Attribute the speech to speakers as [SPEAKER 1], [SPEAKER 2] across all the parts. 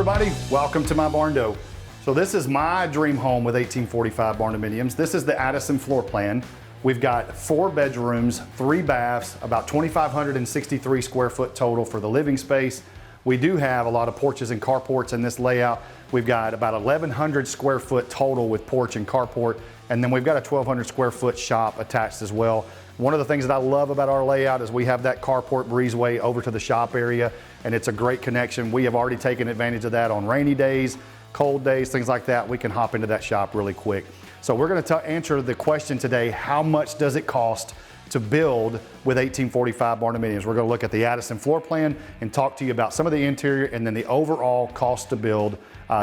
[SPEAKER 1] everybody, welcome to my Barndo. So this is my dream home with 1845 Barndominiums. This is the Addyson floor plan. We've got 4 bedrooms, 3 baths, about 2,563 square foot total for the living space. We do have a lot of porches and carports in this layout. We've got about 1,100 square foot total with porch and carport, and then we've got a 1,200 square foot shop attached as well. One of the things that I love about our layout is we have that carport breezeway over to the shop area, and it's a great connection. We have already taken advantage of that on rainy days, cold days, things like that. We can hop into that shop really quick. So we're going to answer the question today, how much does it cost to build with 1845 Barndominiums? We're going to look at the Addyson floor plan and talk to you about some of the interior and then the overall cost to build,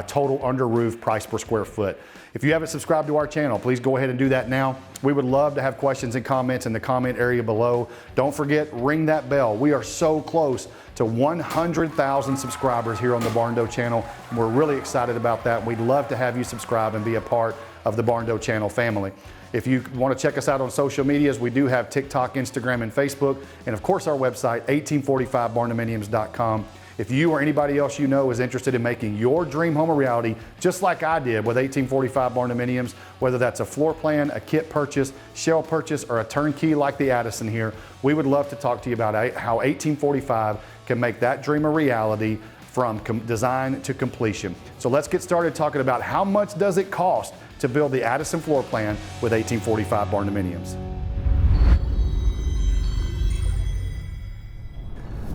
[SPEAKER 1] total under roof price per square foot. If you haven't subscribed to our channel, please go ahead and do that now. We would love to have questions and comments in the comment area below. Don't forget, ring that bell. We are so close to 100,000 subscribers here on the Barndo Channel. We're really excited about that. We'd love to have you subscribe and be a part of the Barndo Channel family. If you want to check us out on social medias, we do have TikTok, Instagram, and Facebook, and of course our website, 1845barndominiums.com. If you or anybody else you know is interested in making your dream home a reality, just like I did with 1845 Barndominiums, whether that's a floor plan, a kit purchase, shell purchase, or a turnkey like the Addyson here, we would love to talk to you about how 1845 can make that dream a reality from design to completion. So let's get started talking about how much does it cost to build the Addyson floor plan with 1845 Barndominiums.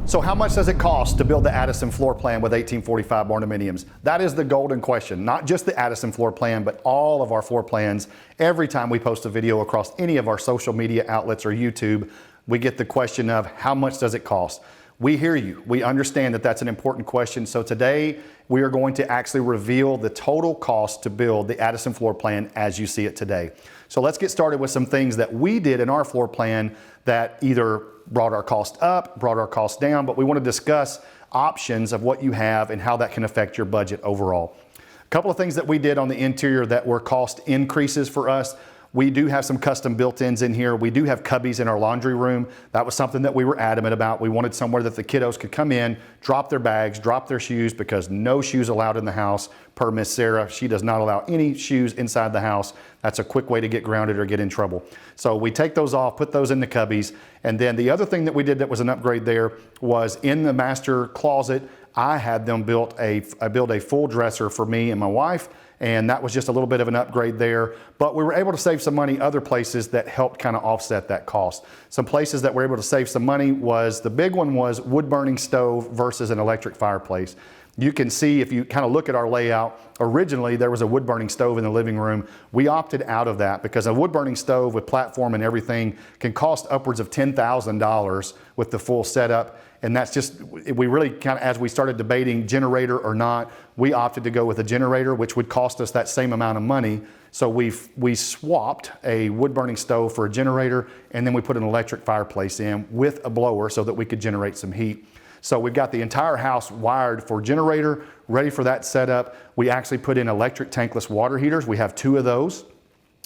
[SPEAKER 1] So how much does it cost to build the Addyson floor plan with 1845 Barndominiums? That is the golden question. Not just the Addyson floor plan, but all of our floor plans. Every time we post a video across any of our social media outlets or YouTube, we get the question of how much does it cost? We hear you. We understand that that's an important question. So today we are going to actually reveal the total cost to build the Addyson floor plan as you see it today. So let's get started with some things that we did in our floor plan that either brought our cost up, brought our cost down, but we want to discuss options of what you have and how that can affect your budget overall. A couple of things that we did on the interior that were cost increases for us. We do have some custom built-ins in here. We do have cubbies in our laundry room. That was something that we were adamant about. We wanted somewhere that the kiddos could come in, drop their bags, drop their shoes, because no shoes allowed in the house per Miss Sarah. She does not allow any shoes inside the house. That's a quick way to get grounded or get in trouble. So we take those off, put those in the cubbies. And then the other thing that we did that was an upgrade there was in the master closet, I had them build a full dresser for me and my wife. And that was just a little bit of an upgrade there. But we were able to save some money other places that helped kind of offset that cost. Some places that were able to save some money was, the big one was wood burning stove versus an electric fireplace. You can see if you kind of look at our layout, originally there was a wood burning stove in the living room. We opted out of that because a wood burning stove with platform and everything can cost upwards of $10,000 with the full setup. And that's just, we really kind of, as we started debating generator or not, we opted to go with a generator, which would cost us that same amount of money. So we swapped a wood burning stove for a generator, and then we put an electric fireplace in with a blower so that we could generate some heat. So we've got the entire house wired for generator, ready for that setup. We actually put in electric tankless water heaters. We have 2 of those.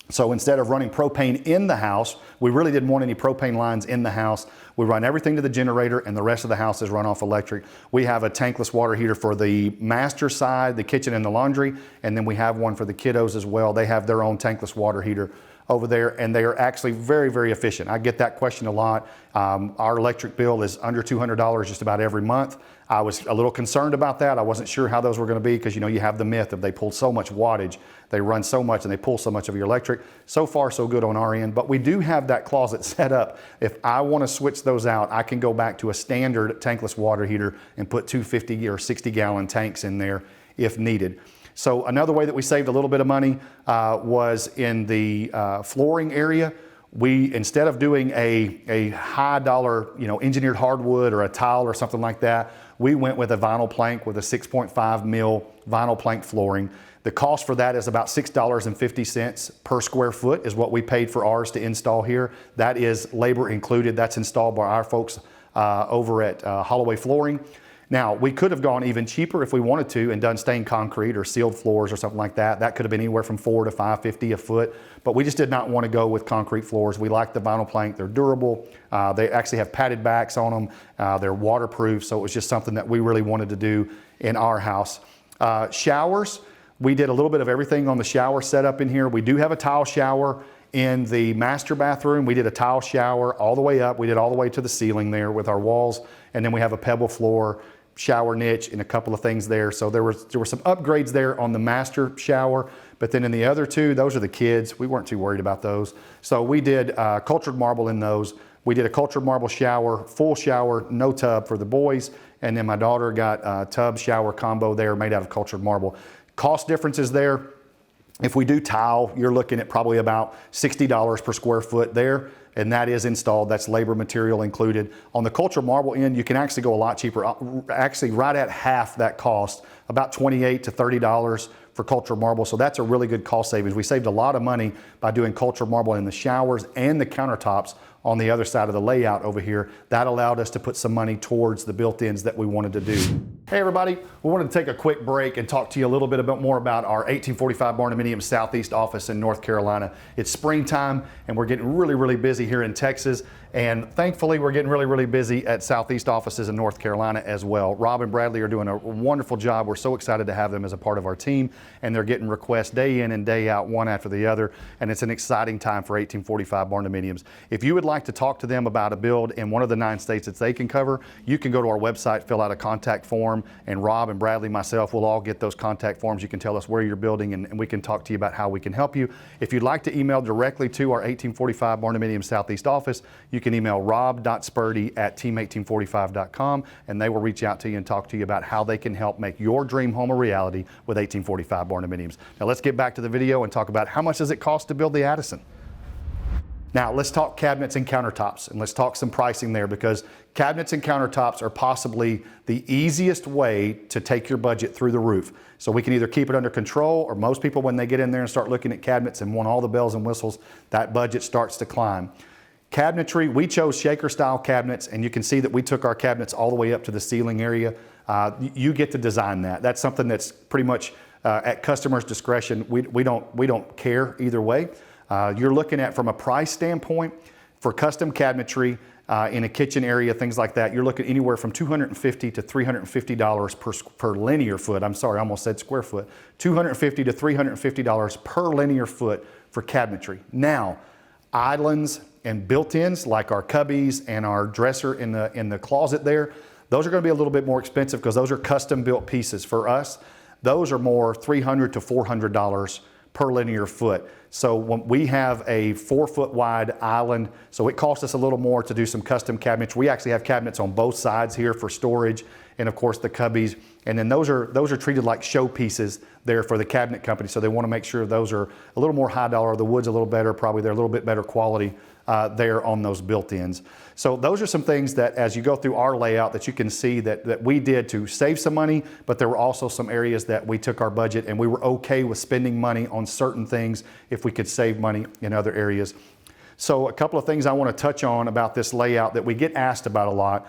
[SPEAKER 1] So instead of running propane in the house, we really didn't want any propane lines in the house. We run everything to the generator and the rest of the house is run off electric. We have a tankless water heater for the master side, the kitchen and the laundry, and then we have one for the kiddos as well. They have their own tankless water heater over there, and they are actually very, very efficient. I get that question a lot. Our electric bill is under $200 just about every month. I was a little concerned about that. I wasn't sure how those were going to be because, you know, you have the myth of they pull so much wattage, they run so much and they pull so much of your electric. So far, so good on our end, but we do have that closet set up. If I want to switch those out, I can go back to a standard tankless water heater and put 250 or 60 gallon tanks in there if needed. So another way that we saved a little bit of money was in the flooring area. We, instead of doing a high dollar, you know, engineered hardwood or a tile or something like that, we went with a vinyl plank with a 6.5 mil vinyl plank flooring. The cost for that is about $6.50 per square foot is what we paid for ours to install here. That is labor included. That's installed by our folks over at Holloway Flooring. Now, we could have gone even cheaper if we wanted to and done stained concrete or sealed floors or something like that. That could have been anywhere from $4 to $5.50 a foot, but we just did not want to go with concrete floors. We like the vinyl plank. They're durable. They actually have padded backs on them. They're waterproof, so it was just something that we really wanted to do in our house. Showers, we did a little bit of everything on the shower setup in here. We do have a tile shower in the master bathroom. We did a tile shower all the way up. We did all the way to the ceiling there with our walls. And then we have a pebble floor, shower niche, and a couple of things there. So there were some upgrades there on the master shower. But then in the other two, those are the kids. We weren't too worried about those. So we did cultured marble in those. We did a cultured marble shower, full shower, no tub for the boys. And then my daughter got a tub shower combo there made out of cultured marble. Cost differences there. If we do tile, you're looking at probably about $60 per square foot there, and that is installed. That's labor material included. On the cultured marble end, you can actually go a lot cheaper, actually right at half that cost, about $28 to $30 for cultured marble. So that's a really good cost savings. We saved a lot of money by doing cultured marble in the showers and the countertops on the other side of the layout over here. That allowed us to put some money towards the built-ins that we wanted to do. Hey everybody, we wanted to take a quick break and talk to you a little bit more about our 1845 Barndominium Southeast office in North Carolina. It's springtime and we're getting really busy here in Texas, and thankfully we're getting really busy at Southeast offices in North Carolina as well. Rob and Bradley are doing a wonderful job. We're so excited to have them as a part of our team, and they're getting requests day in and day out, one after the other, and it's an exciting time for 1845 Barndominiums. If you would like to talk to them about a build in one of the 9 states that they can cover, you can go to our website, fill out a contact form, and Rob and Bradley, myself, will all get those contact forms. You can tell us where you're building, and we can talk to you about how we can help you. If you'd like to email directly to our 1845 Barndominium Southeast office, you can email rob.spurdy@team1845.com, and they will reach out to you and talk to you about how they can help make your dream home a reality with 1845 Barndominiums. Now let's get back to the video and talk about how much does it cost to build the Addyson. Now let's talk cabinets and countertops, and let's talk some pricing there, because cabinets and countertops are possibly the easiest way to take your budget through the roof. So we can either keep it under control, or most people, when they get in there and start looking at cabinets and want all the bells and whistles, that budget starts to climb. Cabinetry, we chose shaker style cabinets, and you can see that we took our cabinets all the way up to the ceiling area. You get to design that. That's something that's pretty much at customer's discretion. We don't care either way. You're looking at, from a price standpoint, for custom cabinetry in a kitchen area, things like that, you're looking anywhere from $250 to $350 per linear foot. I'm sorry, I almost said square foot. $250 to $350 per linear foot for cabinetry. Now, islands and built-ins like our cubbies and our dresser in the closet there, those are going to be a little bit more expensive because those are custom built pieces. For us, those are more $300 to $400 per linear foot. So when we have a 4-foot wide island, so it costs us a little more to do some custom cabinets. We actually have cabinets on both sides here for storage, and of course the cubbies. And then those are treated like show pieces there for the cabinet company. So they want to make sure those are a little more high dollar. The wood's a little better, probably they're a little bit better quality there on those built-ins. So those are some things that, as you go through our layout, that you can see that we did to save some money, but there were also some areas that we took our budget and we were okay with spending money on certain things if we could save money in other areas. So a couple of things I want to touch on about this layout that we get asked about a lot.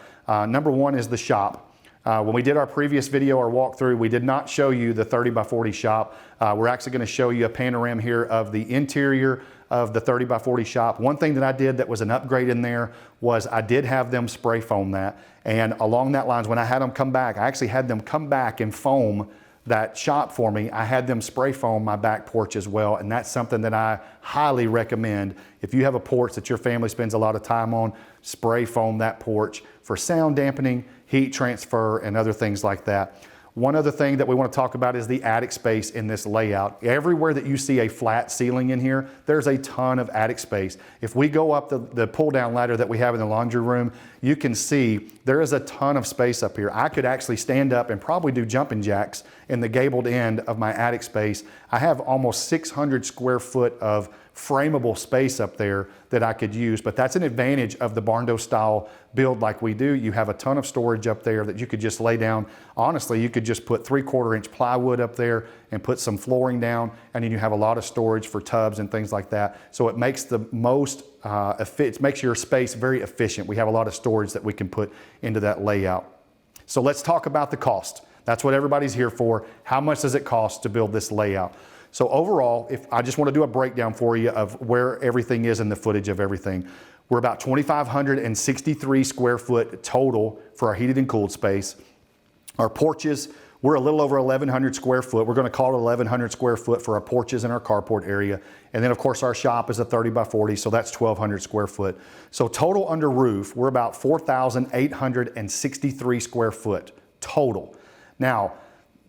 [SPEAKER 1] Number one is the shop. When we did our previous video, our walkthrough, we did not show you the 30 by 40 shop. We're actually going to show you a panorama here of the interior of the 30 by 40 shop. One thing that I did that was an upgrade in there was I did have them spray foam that. And along that lines, when I had them come back, I actually had them come back and foam that shop for me. I had them spray foam my back porch as well, and that's something that I highly recommend. If you have a porch that your family spends a lot of time on, spray foam that porch for sound dampening, heat transfer, and other things like that. One other thing that we want to talk about is the attic space in this layout. Everywhere that you see a flat ceiling in here, there's a ton of attic space. If we go up the pull-down ladder that we have in the laundry room, you can see there is a ton of space up here. I could actually stand up and probably do jumping jacks in the gabled end of my attic space. I have almost 600 square foot of frameable space up there that I could use, but that's an advantage of the Barndo style build like we do. You have a ton of storage up there that you could just lay down. Honestly, you could just put 3/4 inch plywood up there and put some flooring down, and then you have a lot of storage for tubs and things like that. So it makes the most, it makes your space very efficient. We have a lot of storage that we can put into that layout. So let's talk about the cost. That's what everybody's here for. How much does it cost to build this layout? So overall, if I just want to do a breakdown for you of where everything is in the footage of everything. We're about 2,563 square foot total for our heated and cooled space. Our porches, We're a little over 1,100 square foot. We're going to call it 1,100 square foot for our porches and our carport area. And then of course our shop is a 30 by 40, so that's 1,200 square foot. So total under roof, we're about 4,863 square foot total. Now,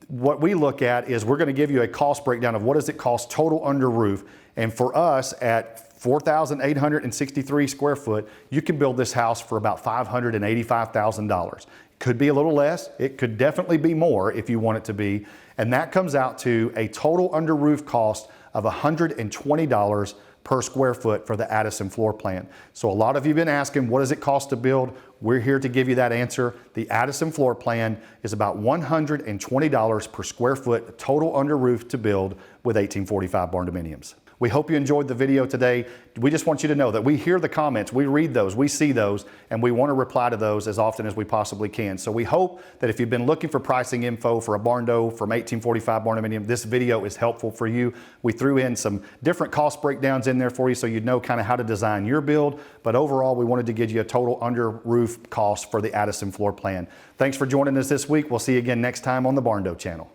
[SPEAKER 1] what we look at is we're going to give you a cost breakdown of what does it cost total under roof. And for us at 4,863 square foot, you can build this house for about $585,000. Could be a little less. It could definitely be more if you want it to be. And that comes out to a total under roof cost of $120 per square foot for the Addyson floor plan. So a lot of you have been asking, what does it cost to build? We're here to give you that answer. The Addyson floor plan is about $120 per square foot total under roof to build with 1845 Barndominiums. We hope you enjoyed the video today. We just want you to know that we hear the comments, we read those, we see those, and we want to reply to those as often as we possibly can. So we hope that if you've been looking for pricing info for a Barndo from 1845 Barndominium, this video is helpful for you. We threw in some different cost breakdowns in there for you so you'd know kind of how to design your build, but overall we wanted to give you a total under roof cost for the Addyson floor plan. Thanks for joining us this week. We'll see you again next time on the Barndo Channel.